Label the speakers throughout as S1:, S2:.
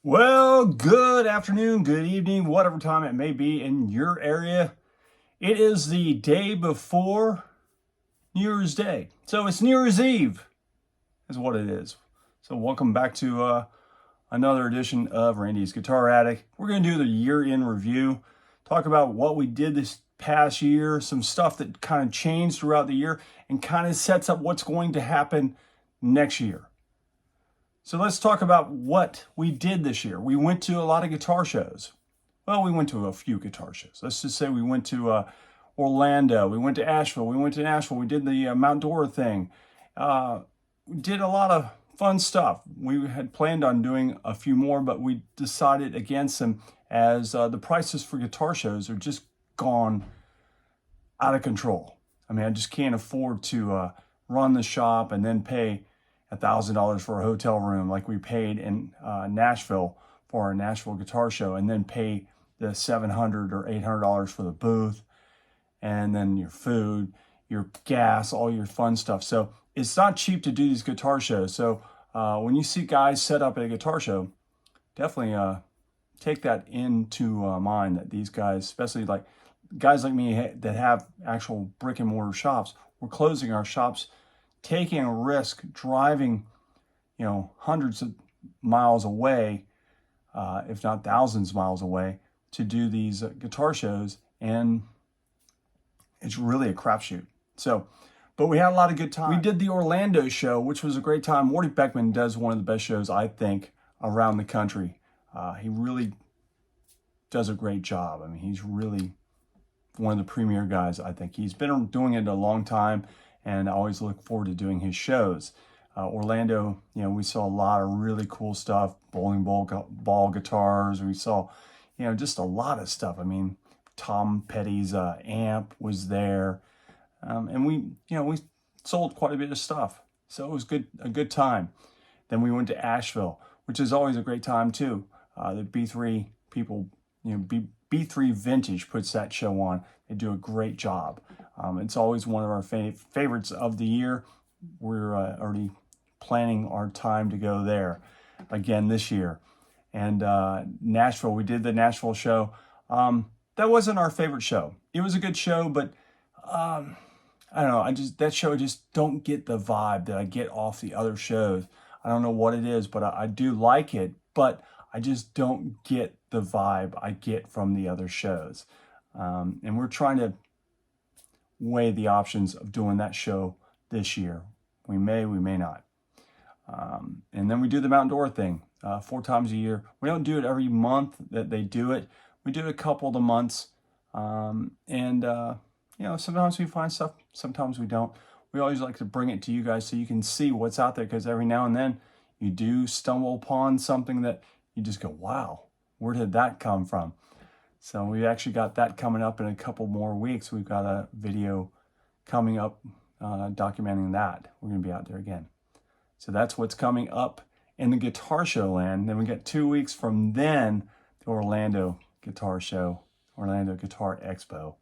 S1: Well, good afternoon, good evening, whatever time it may be in your area. It is the day before New Year's Day. So it's New Year's Eve is what it is. So welcome back to another edition of Randy's Guitar Attic. We're going to do the year-end review, talk about what we did this past year, some stuff that kind of changed throughout the year, and kind of sets up what's going to happen next year. So let's talk about what we did this year. We went to a lot of guitar shows. Well, we went to a few guitar shows. Let's just say we went to Orlando. We went to Asheville. We went to Nashville. We did the Mount Dora thing. We did a lot of fun stuff. We had planned on doing a few more, but we decided against them as the prices for guitar shows are just gone out of control. I mean, I just can't afford to run the shop and then pay $1,000 for a hotel room like we paid in Nashville for our Nashville guitar show, and then pay the $700 or $800 for the booth, and then your food, your gas, all your fun stuff. So it's not cheap to do these guitar shows. So when you see guys set up at a guitar show, definitely take that into mind, that these guys, especially like guys like me that have actual brick and mortar shops, we're closing our shops, taking a risk, driving, hundreds of miles away, if not thousands of miles away, to do these guitar shows, and it's really a crapshoot. So, but we had a lot of good time. We did the Orlando show, which was a great time. Morty Beckman does one of the best shows, I think, around the country. He really does a great job. I mean, he's really one of the premier guys, I think. He's been doing it a long time, and I always look forward to doing his shows. Orlando, we saw a lot of really cool stuff, bowling ball guitars. We saw, just a lot of stuff. I mean, Tom Petty's amp was there. And we sold quite a bit of stuff. So it was a good time. Then we went to Asheville, which is always a great time too. The B3 people, B3 Vintage puts that show on. They do a great job. It's always one of our favorites of the year. We're already planning our time to go there again this year. And Nashville, we did the Nashville show. That wasn't our favorite show. It was a good show, but I don't know. That show just don't get the vibe that I get off the other shows. I don't know what it is, but I do like it, but I just don't get the vibe I get from the other shows. And we're trying to weigh the options of doing that show this year. We may not. And then we do the Mount Dora thing 4 times a year. We don't do it every month that they do it. We do it a couple of the months. Sometimes we find stuff, sometimes we don't. We always like to bring it to you guys so you can see what's out there, because every now and then you do stumble upon something that you just go, wow, where did that come from? So we actually got that coming up in a couple more weeks. We've got a video coming up documenting that. We're going to be out there again. So that's what's coming up in the guitar show land. Then we got 2 weeks from then, the Orlando Guitar Show, Orlando Guitar Expo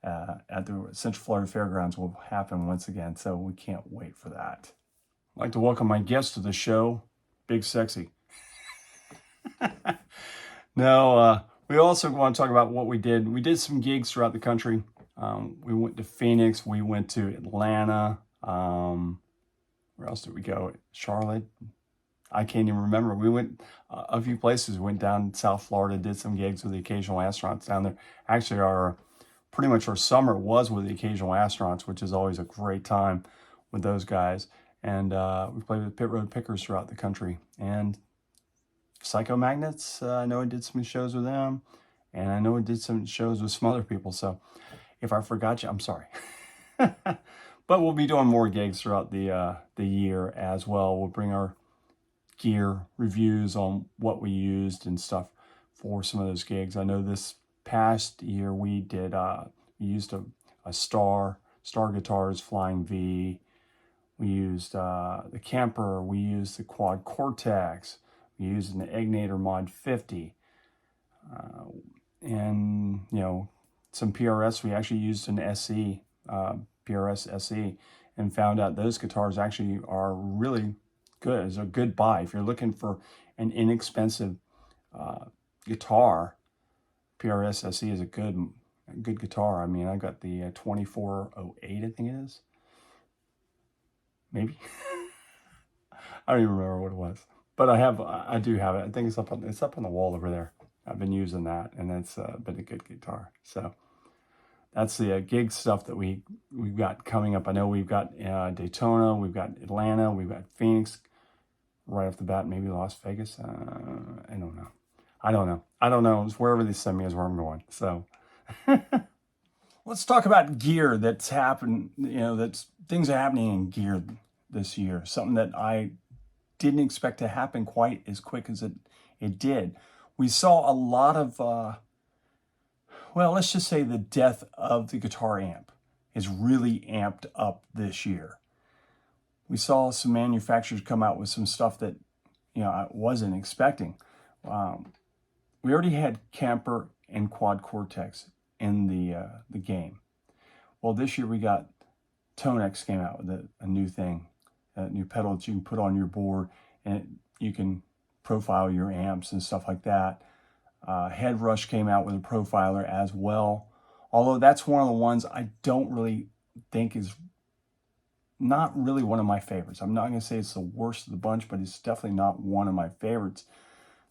S1: at the Central Florida Fairgrounds will happen once again. So we can't wait for that. I'd like to welcome my guest to the show, Big Sexy. No, we also want to talk about what we did. We did some gigs throughout the country. We went to Phoenix. We went to Atlanta. Where else did we go? Charlotte. I can't even remember. We went a few places. We went down South Florida, did some gigs with the Occasional Astronauts down there. Actually, pretty much our summer was with the Occasional Astronauts, which is always a great time with those guys. And we played with Pit Road Pickers throughout the country. And Psycho Magnets, I know I did some shows with them, and I know I did some shows with some other people. So if I forgot you, I'm sorry. But we'll be doing more gigs throughout the year as well. We'll bring our gear reviews on what we used and stuff for some of those gigs. I know this past year we used a Star Guitars Flying V. We used the Kemper. We used the Quad Cortex. We used an Egnator Mod 50. And, some PRS. We actually used an SE, PRS SE, and found out those guitars actually are really good. It's a good buy. If you're looking for an inexpensive guitar. PRS SE is a good guitar. I mean, I got the 2408, I think it is. Maybe. I don't even remember what it was, but I do have it. I think it's up on the wall over there. I've been using that, and it's been a good guitar. So that's the gig stuff that we've got coming up. I know we've got Daytona, we've got Atlanta, we've got Phoenix. Right off the bat, maybe Las Vegas. I don't know. It's wherever they send me is where I'm going. So let's talk about gear that's happened. Things are happening in gear this year. Something that I didn't expect to happen quite as quick as it did. We saw a lot of, let's just say the death of the guitar amp is really amped up this year. We saw some manufacturers come out with some stuff that, I wasn't expecting. We already had Kemper and Quad Cortex in the game. Well, this year we got Tonex came out with a new thing, a new pedal that you can put on your board, and you can profile your amps and stuff like that. Headrush came out with a profiler as well, although that's one of the ones I don't really think is not really one of my favorites. I'm not going to say it's the worst of the bunch, but it's definitely not one of my favorites.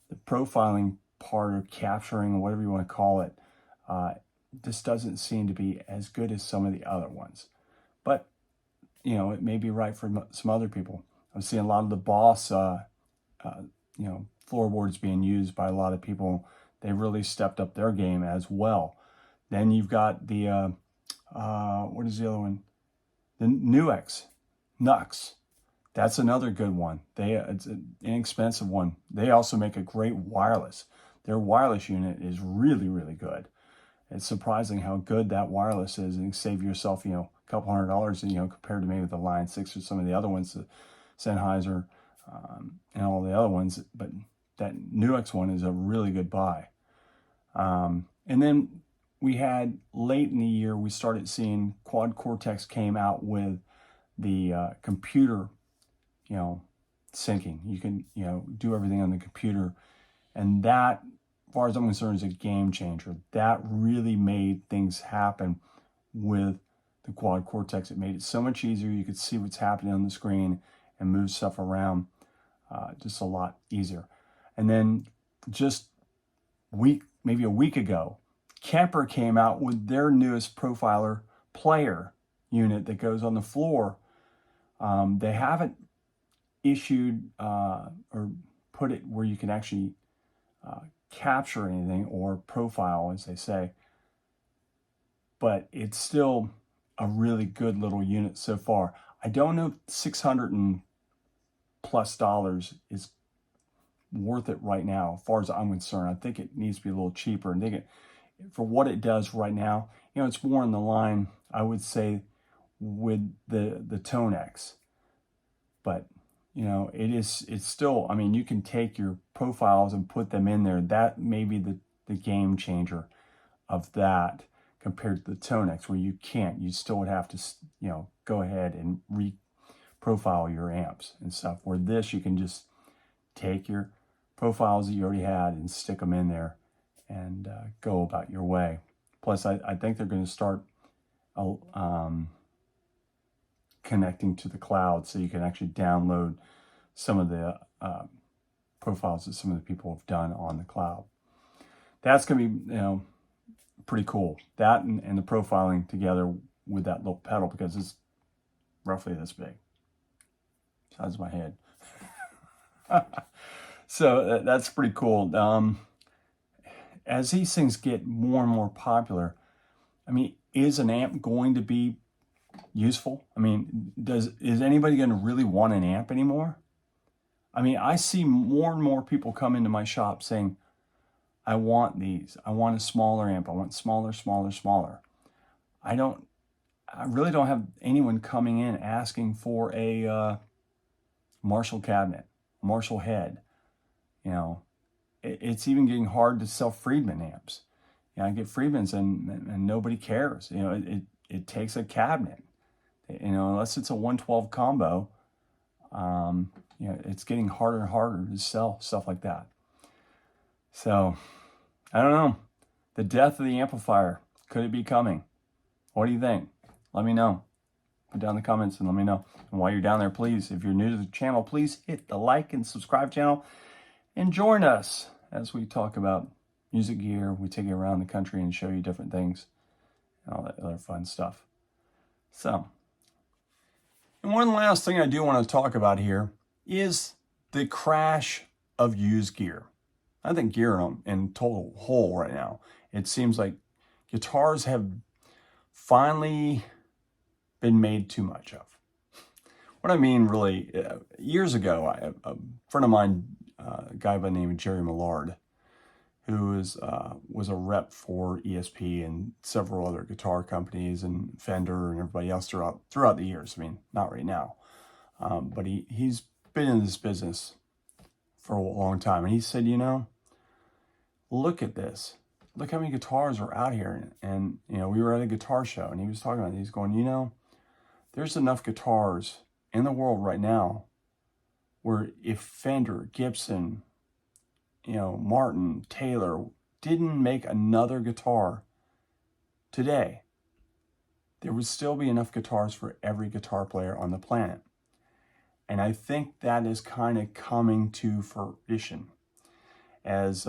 S1: The profiling part, or capturing, or whatever you want to call it, this doesn't seem to be as good as some of the other ones. But, it may be right for some other people. I'm seeing a lot of the Boss, floorboards being used by a lot of people. They really stepped up their game as well. Then you've got the, what is the other one? The Nux. That's another good one. It's an inexpensive one. They also make a great wireless. Their wireless unit is really, really good. It's surprising how good that wireless is, and you save yourself, a couple $100, compared to maybe the Line 6 or some of the other ones, the Sennheiser, and all the other ones. But that Nux one is a really good buy. And then we had late in the year, we started seeing Quad Cortex came out with the computer, syncing. You can, do everything on the computer. And that, as far as I'm concerned, is a game changer. That really made things happen with the Quad Cortex. It made it so much easier. You could see what's happening on the screen and move stuff around just a lot easier. And then just maybe a week ago, Kemper came out with their newest profiler player unit that goes on the floor. They haven't issued or put it where you can actually capture anything or profile, as they say, but it's still a really good little unit so far. I don't know if $600 and plus is worth it right now, as far as I'm concerned. I think it needs to be a little cheaper, and for what it does right now, it's more in the line, I would say, with the Tonex. But it's still, you can take your profiles and put them in there. That may be the game changer of that compared to the Tonex, where you can't. You still would have to, go ahead and profile your amps and stuff. Where this, you can just take your profiles that you already had and stick them in there and go about your way. Plus, I think they're going to start connecting to the cloud, so you can actually download some of the profiles that some of the people have done on the cloud. That's going to be, pretty cool. That and the profiling together with that little pedal, because it's roughly this big, size of my head. So that's pretty cool. As these things get more and more popular, is an amp going to be useful? Is anybody going to really want an amp anymore? I see more and more people come into my shop saying, I want these. I want a smaller amp. I want smaller. I really don't have anyone coming in asking for a Marshall cabinet, Marshall head. It's even getting hard to sell Friedman amps. I get Friedmans and nobody cares. It takes a cabinet. Unless it's a 112 combo, It's getting harder and harder to sell stuff like that. So, I don't know. The death of the amplifier. Could it be coming? What do you think? Let me know. Put down in the comments and let me know. And while you're down there, please, if you're new to the channel, please hit the like and subscribe channel and join us as we talk about music gear. We take you around the country and show you different things and all that other fun stuff. So, and one last thing I do want to talk about here is the crash of used gear. I think gear in total whole right now. It seems like guitars have finally been made too much of. What I mean, really, years ago, a friend of mine, a guy by the name of Jerry Millard, who was a rep for ESP and several other guitar companies and Fender and everybody else throughout the years. I mean, not right now, but he's been in this business for a long time. And he said, look at this. Look how many guitars are out here. And we were at a guitar show and he was talking about it. He's going, there's enough guitars in the world right now where if Fender, Gibson, Martin, Taylor didn't make another guitar today, there would still be enough guitars for every guitar player on the planet. And I think that is kind of coming to fruition as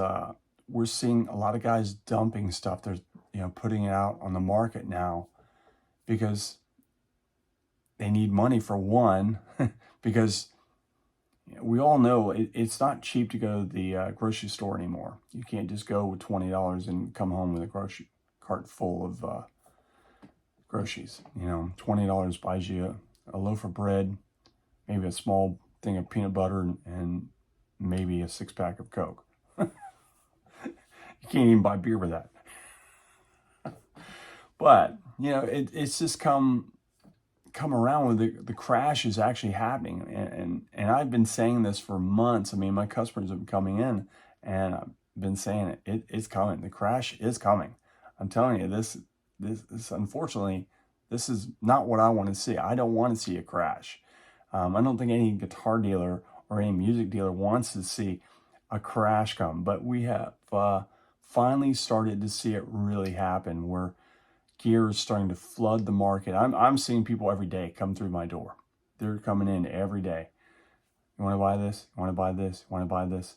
S1: we're seeing a lot of guys dumping stuff. They're, putting it out on the market now because they need money for one, because we all know it's not cheap to go to the grocery store anymore. You can't just go with $20 and come home with a grocery cart full of groceries. $20 buys you a loaf of bread, maybe a small thing of peanut butter, and maybe a 6-pack of Coke. You can't even buy beer with that. But, it's just come around with the crash is actually happening. And I've been saying this for months. I mean, my customers have been coming in and I've been saying it's coming. The crash is coming. I'm telling you, this unfortunately, this is not what I want to see. I don't want to see a crash. I don't think any guitar dealer or any music dealer wants to see a crash come, but we have finally started to see it really happen where gear is starting to flood the market. I'm seeing people every day come through my door. They're coming in every day. You want to buy this? You want to buy this? You want to buy this?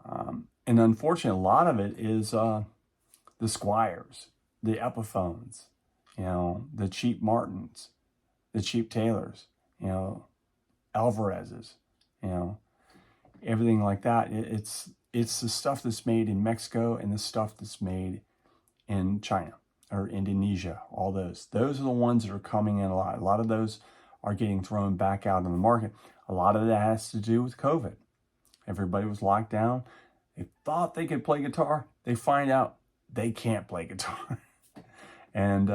S1: And unfortunately, a lot of it is the Squiers, the Epiphones, the cheap Martins, the cheap Taylors, Alvarez's, everything like that. It's the stuff that's made in Mexico and the stuff that's made in China or Indonesia. All those are the ones that are coming in a lot. A lot of those are getting thrown back out in the market. A lot of that has to do with COVID. Everybody was locked down. They thought they could play guitar. They find out they can't play guitar. And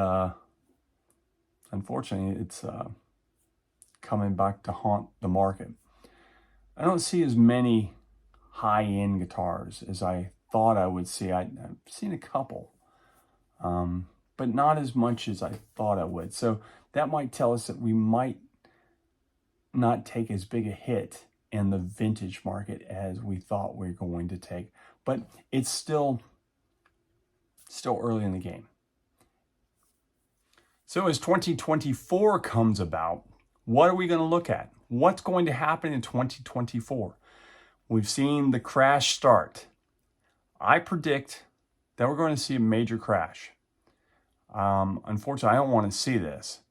S1: unfortunately, it's coming back to haunt the market. I don't see as many high-end guitars as I thought I would see. I've seen a couple, but not as much as I thought I would. So that might tell us that we might not take as big a hit in the vintage market as we thought we were going to take. But it's still early in the game. So as 2024 comes about, what are we going to look at? What's going to happen in 2024? We've seen the crash start. I predict that we're going to see a major crash. Unfortunately, I don't want to see this,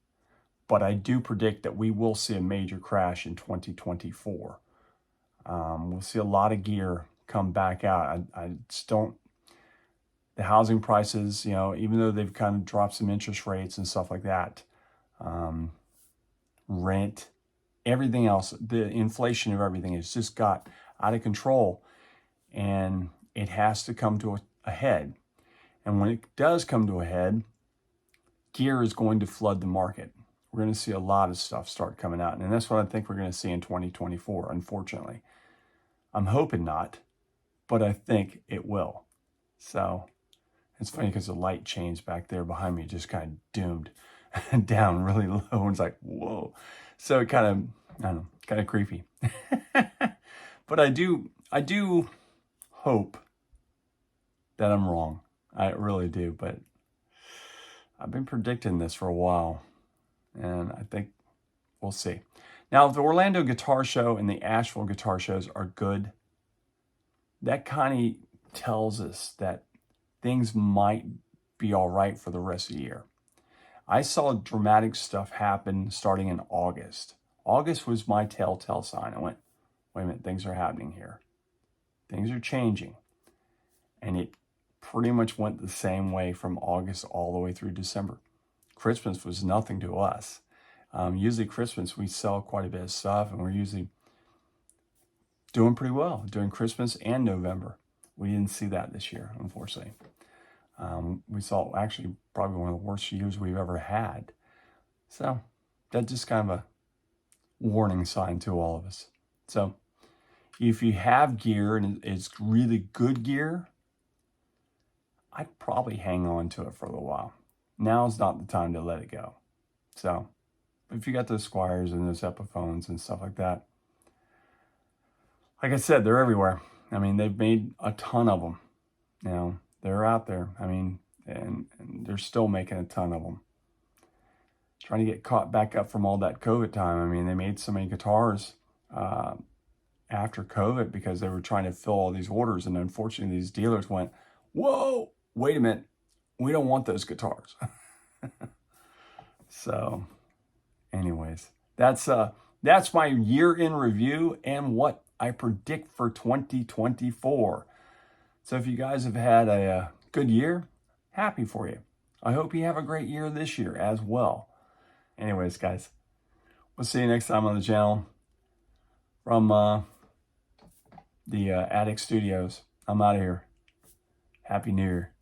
S1: but I do predict that we will see a major crash in 2024. We'll see a lot of gear come back out. I just don't, the housing prices, even though they've kind of dropped some interest rates and stuff like that, rent, everything else, the inflation of everything has just got out of control, and it has to come to a head. And when it does come to a head, gear is going to flood the market. We're going to see a lot of stuff start coming out, and that's what I think we're going to see in 2024, unfortunately. I'm hoping not, but I think it will. So it's funny because the light chains back there behind me just kind of doomed down really low, and it's like, whoa. So it kind of I don't know, kind of creepy. But I do hope that I'm wrong. I really do, but I've been predicting this for a while, and I think we'll see. Now, if the Orlando Guitar Show and the Asheville Guitar Shows are good, that kind of tells us that things might be all right for the rest of the year. I saw dramatic stuff happen starting in August. August was my telltale sign. I went, wait a minute, things are happening here. Things are changing. And it pretty much went the same way from August all the way through December. Christmas was nothing to us. Usually Christmas, we sell quite a bit of stuff, and we're usually doing pretty well during Christmas and November. We didn't see that this year, unfortunately. We saw actually probably one of the worst years we've ever had. So that's just kind of a warning sign to all of us. So if you have gear and it's really good gear, I'd probably hang on to it for a little while. Now's not the time to let it go. So if you got those Squires and those Epiphones and stuff like that, like I said, they're everywhere. I mean, they've made a ton of them. You know, they're out there. I mean, and they're still making a ton of them. Trying to get caught back up from all that COVID time. I mean, they made so many guitars after COVID because they were trying to fill all these orders. And unfortunately, these dealers went, whoa, wait a minute. We don't want those guitars. So anyways, that's my year in review and what I predict for 2024. So if you guys have had a good year, happy for you. I hope you have a great year this year as well. Anyways, guys, we'll see you next time on the channel. From the Attic Studios, I'm out of here. Happy New Year.